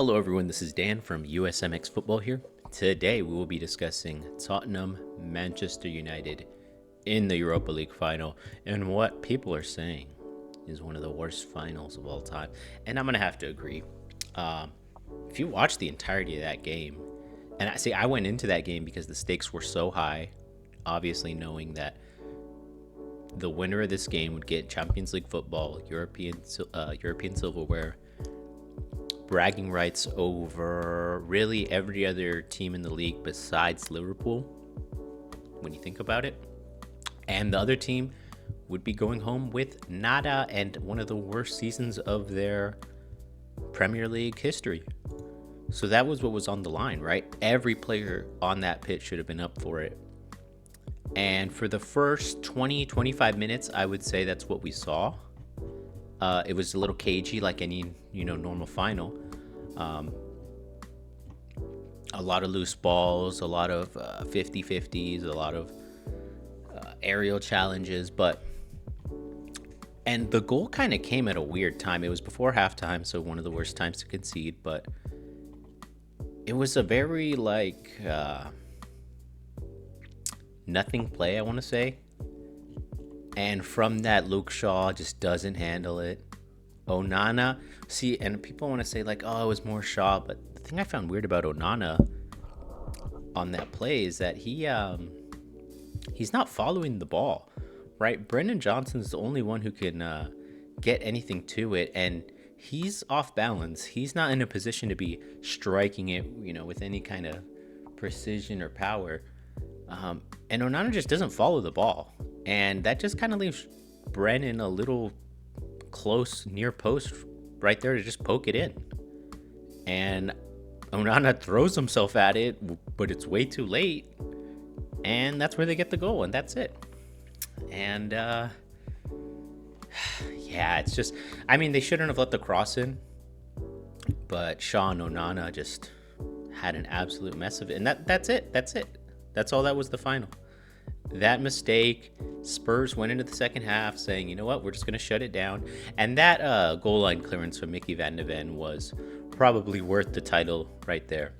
Hello, everyone. This is Dan from USMX Football here. Today, we will be discussing Tottenham, Manchester United in the Europa League final and what people are saying is one of the worst finals of all time. And I'm going to have to agree. Um, if you watch the entirety of that game, and I went into that game because the stakes were so high, obviously knowing that the winner of this game would get Champions League football, European silverware, bragging rights over really every other team in the league besides Liverpool, when you think about it. And the other team would be going home with nada and one of the worst seasons of their Premier League history. So that was what was on the line, right? Every player on that pitch should have been up for it. And for the first 20-25 minutes, I would say that's what we saw. It was a little cagey, like any normal final. A lot of loose balls, a lot of 50-50s, a lot of aerial challenges, and the goal kind of came at a weird time. It was before halftime, so one of the worst times to concede, but it was a very nothing play, I want to say. And from that, Luke Shaw just doesn't handle it. Onana, see, and people want to say oh, it was more Shaw, but the thing I found weird about Onana on that play is that he's not following the ball, right? Brendan Johnson's the only one who can get anything to it, and he's off balance. He's not in a position to be striking it, with any kind of precision or power. And Onana just doesn't follow the ball. And that just kind of leaves Brennan a little close near post right there to just poke it in. And Onana throws himself at it, but it's way too late. And that's where they get the goal, and that's it. And, yeah, it's just, they shouldn't have let the cross in. But Shaw and Onana just had an absolute mess of it. And that's it. That's all that was the final. That mistake, Spurs went into the second half saying, you know what, we're just going to shut it down. And that goal line clearance from Mickey van de Ven was probably worth the title right there.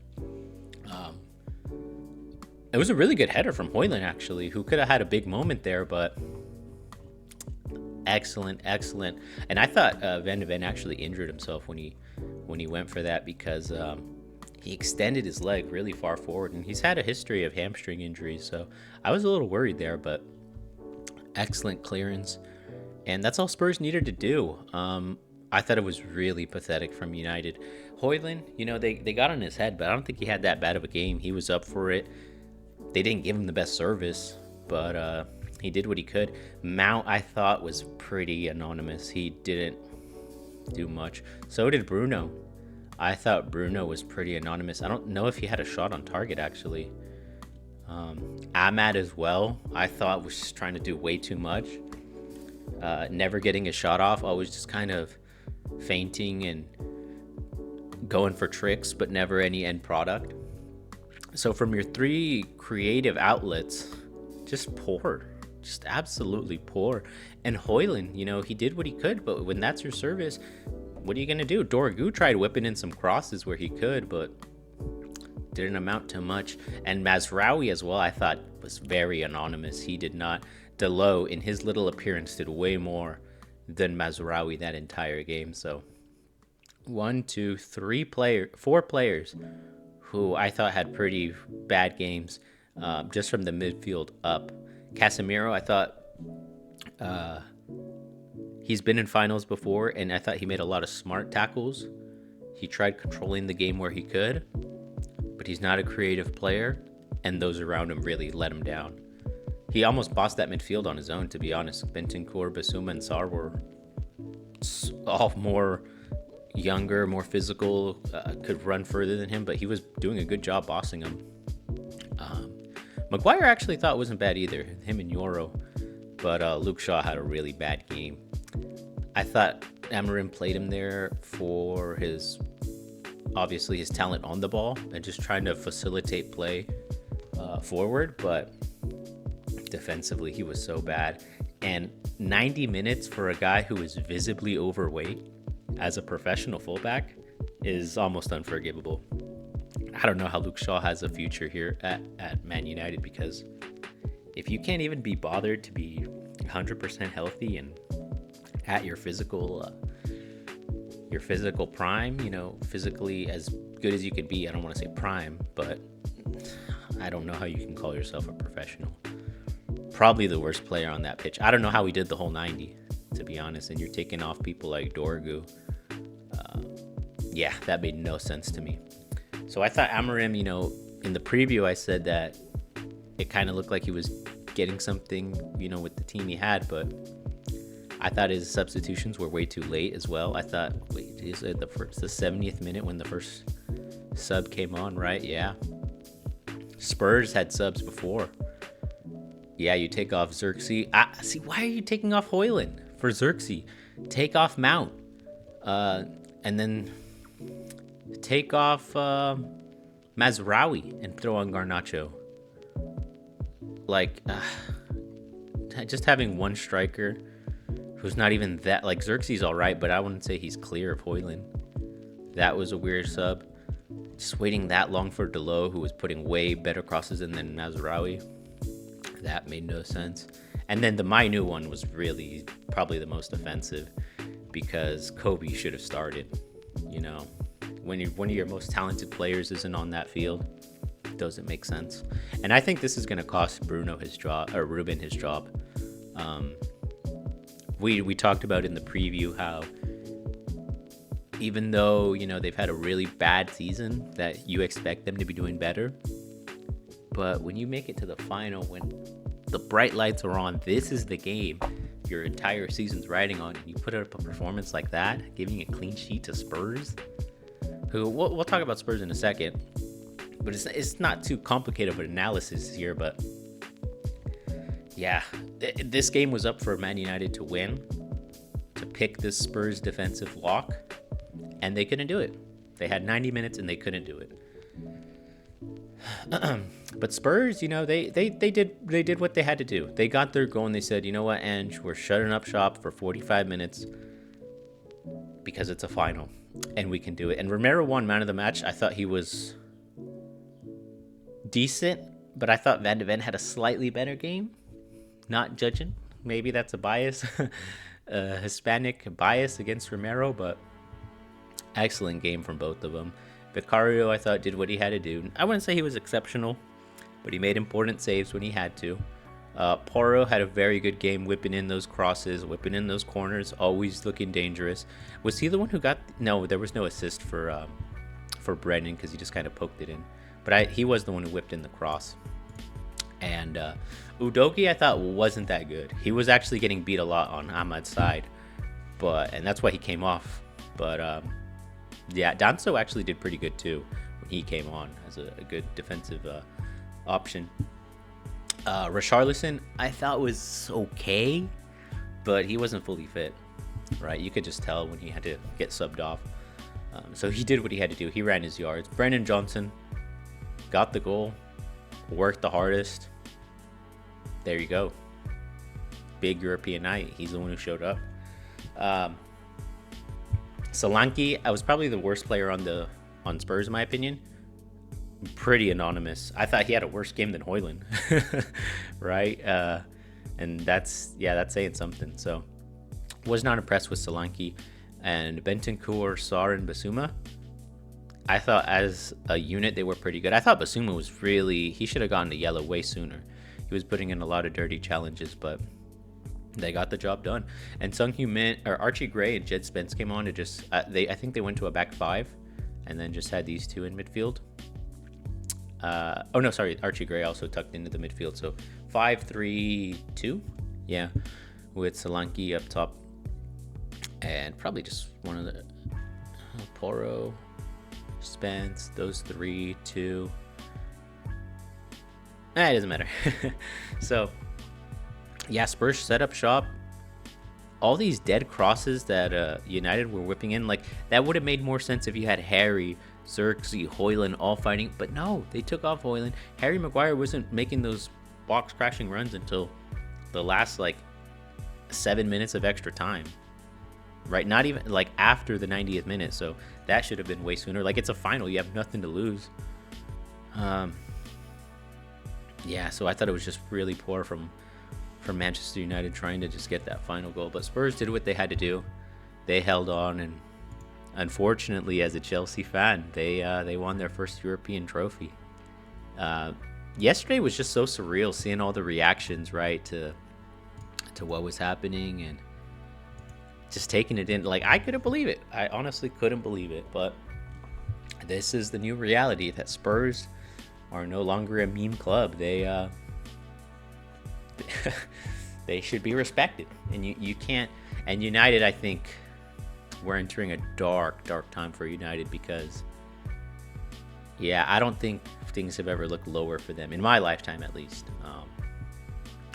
It was a really good header from Højlund, actually, who could have had a big moment there, but excellent. And I thought Van de Ven actually injured himself when he went for that because he extended his leg really far forward, and he's had a history of hamstring injuries, so I was a little worried there, but excellent clearance. And that's all Spurs needed to do. I thought it was really pathetic from United. Højlund, they got on his head, but I don't think he had that bad of a game. He was up for it. They didn't give him the best service, but he did what he could. Mount, I thought, was pretty anonymous. He didn't do much. So did Bruno. I thought Bruno was pretty anonymous. I don't know if he had a shot on target, actually. Ahmad as well, I thought was just trying to do way too much. Never getting a shot off, always just kind of feinting and going for tricks, but never any end product. So from your three creative outlets, just poor. Just absolutely poor. And Højlund, he did what he could, but when that's your service, what are you going to do? Dorgu tried whipping in some crosses where he could, but didn't amount to much. And Mazraoui as well, I thought, was very anonymous. He did not. Delo, in his little appearance, did way more than Mazraoui that entire game. So 4 players who I thought had pretty bad games just from the midfield up. Casemiro, I thought he's been in finals before, and I thought he made a lot of smart tackles. He tried controlling the game where he could, but he's not a creative player, and those around him really let him down. He almost bossed that midfield on his own, to be honest. Bentancur, Basuma, and Sarr were all more younger, more physical, could run further than him, but he was doing a good job bossing him. Maguire actually thought wasn't bad either, him and Yoro, but Luke Shaw had a really bad game. I thought Amorim played him there for his talent on the ball and just trying to facilitate play forward, but defensively he was so bad. And 90 minutes for a guy who is visibly overweight as a professional fullback, is almost unforgivable. I don't know how Luke Shaw has a future here at Man United, because if you can't even be bothered to be 100% healthy and at your physical prime, physically as good as you can be. I don't want to say prime, but I don't know how you can call yourself a professional. Probably the worst player on that pitch. I don't know how he did the whole 90, to be honest. And you're taking off people like Dorgu. Yeah, that made no sense to me. So I thought Amorim, in the preview, I said that it kind of looked like he was getting something, with the team he had, but I thought his substitutions were way too late as well. I thought, wait, is it the 70th minute when the first sub came on, right? Yeah. Spurs had subs before. Yeah, you take off Xerxes. See, why are you taking off Højlund for Xerxes? Take off Mount. And then take off Mazraoui and throw on Garnacho. Like, just having one striker who's not even that, like, Xerxes all right, but I wouldn't say he's clear of Højlund. That was a weird sub. Just waiting that long for Delo, who was putting way better crosses in than Mazraoui. That made no sense. And then the Mainu one was really probably the most offensive, because Kobe should have started. When one of your most talented players isn't on that field, it doesn't make sense. And I think this is going to cost Bruno his job, or Ruben his job. We talked about in the preview how even though, they've had a really bad season, that you expect them to be doing better. But when you make it to the final, when the bright lights are on, this is the game your entire season's riding on, and you put up a performance like that, giving a clean sheet to Spurs, who we'll talk about Spurs in a second, but it's not too complicated of an analysis here. But yeah, this game was up for Man United to win, to pick this Spurs defensive lock, and they couldn't do it. They had 90 minutes and they couldn't do it. But Spurs, they did what they had to do. They got their goal and they said, you know what, Ange, we're shutting up shop for 45 minutes because it's a final and we can do it. And Romero won man of the match. I thought he was decent, but I thought Van de Ven had a slightly better game. Not judging. Maybe that's a bias, Hispanic bias against Romero, but excellent game from both of them. Vicario, I thought, did what he had to do. I wouldn't say he was exceptional, but he made important saves when he had to. Porro had a very good game, whipping in those crosses, whipping in those corners, always looking dangerous. Was he the one who got... No, there was no assist for Brennan, because he just kind of poked it in. But he was the one who whipped in the cross. And Udogie, I thought, wasn't that good. He was actually getting beat a lot on Ahmad's side, and that's why he came off. But yeah, Danso actually did pretty good too when he came on as a good defensive option. Richarlison, I thought, was okay, but he wasn't fully fit, right? You could just tell when he had to get subbed off. So he did what he had to do. He ran his yards. Brennan Johnson got the goal, worked the hardest. There you go. Big European night. He's the one who showed up. Solanke, I was probably the worst player on Spurs in my opinion. Pretty anonymous. I thought he had a worse game than Højlund, right? And that's saying something. So was not impressed with Solanke. And Bentancur, Sarr, and Basuma, I thought as a unit they were pretty good. I thought Basuma was he should have gotten to yellow way sooner. He was putting in a lot of dirty challenges, but they got the job done. And Sung-Hyu Min, or Archie Gray and Jed Spence came on to just I think they went to a back five and then just had these two in midfield. Archie Gray also tucked into the midfield. So 5-3-2, yeah, with Solanke up top, and probably just one of the Porro, Spence, those 3-2. It doesn't matter. So yeah, Spurs set up shop. All these dead crosses that United were whipping in, like, that would have made more sense if you had Harry, Xerxes, Højlund all fighting. But no, they took off Højlund. Harry Maguire wasn't making those box crashing runs until the last 7 minutes of extra time. right? Not even like after the 90th minute. So that should have been way sooner. Like, it's a final, you have nothing to lose. Yeah, so I thought it was just really poor from Manchester United trying to just get that final goal. But Spurs did what they had to do. They held on, and unfortunately, as a Chelsea fan, they won their first European trophy. Yesterday was just so surreal, seeing all the reactions, right, to what was happening, and just taking it in. Like, I couldn't believe it. I honestly couldn't believe it. But this is the new reality, that Spurs are no longer a meme club. They they should be respected, and you can't. And United, I think we're entering a dark time for United, because yeah, I don't think things have ever looked lower for them in my lifetime, at least.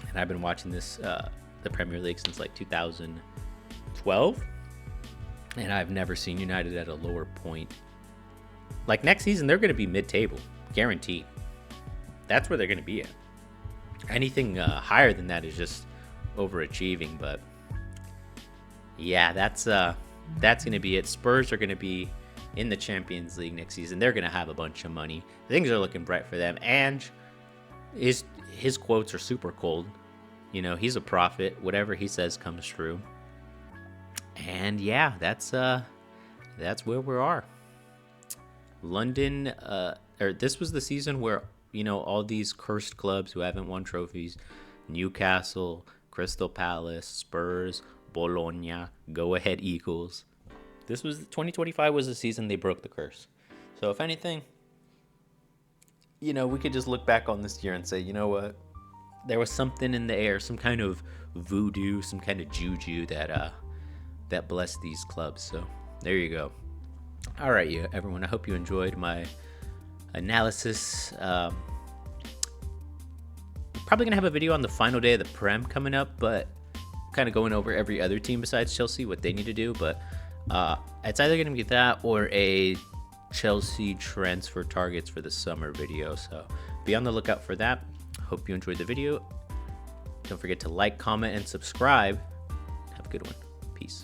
And I've been watching the Premier League since like 2012, and I've never seen United at a lower point. Like, next season, they're going to be mid-table, guaranteed. That's where they're going to be at. Anything higher than that is just overachieving. But yeah, that's going to be it. Spurs are going to be in the Champions League next season. They're going to have a bunch of money. Things are looking bright for them. And his quotes are super cold. You know, he's a prophet. Whatever he says comes true. And yeah, that's where we are. London, this was the season where, you know, all these cursed clubs who haven't won trophies, Newcastle, Crystal Palace, Spurs, Bologna, Go Ahead Eagles. 2025 was the season they broke the curse. So if anything, you know, we could just look back on this year and say, you know what? There was something in the air, some kind of voodoo, some kind of juju that blessed these clubs. So there you go. All right, everyone. I hope you enjoyed my analysis. Probably gonna have a video on the final day of the Prem coming up, but kind of going over every other team besides Chelsea, what they need to do. But it's either gonna be that or a Chelsea transfer targets for the summer video. So be on the lookout for that. Hope you enjoyed the video. Don't forget to like, comment, and subscribe. Have a good one. Peace.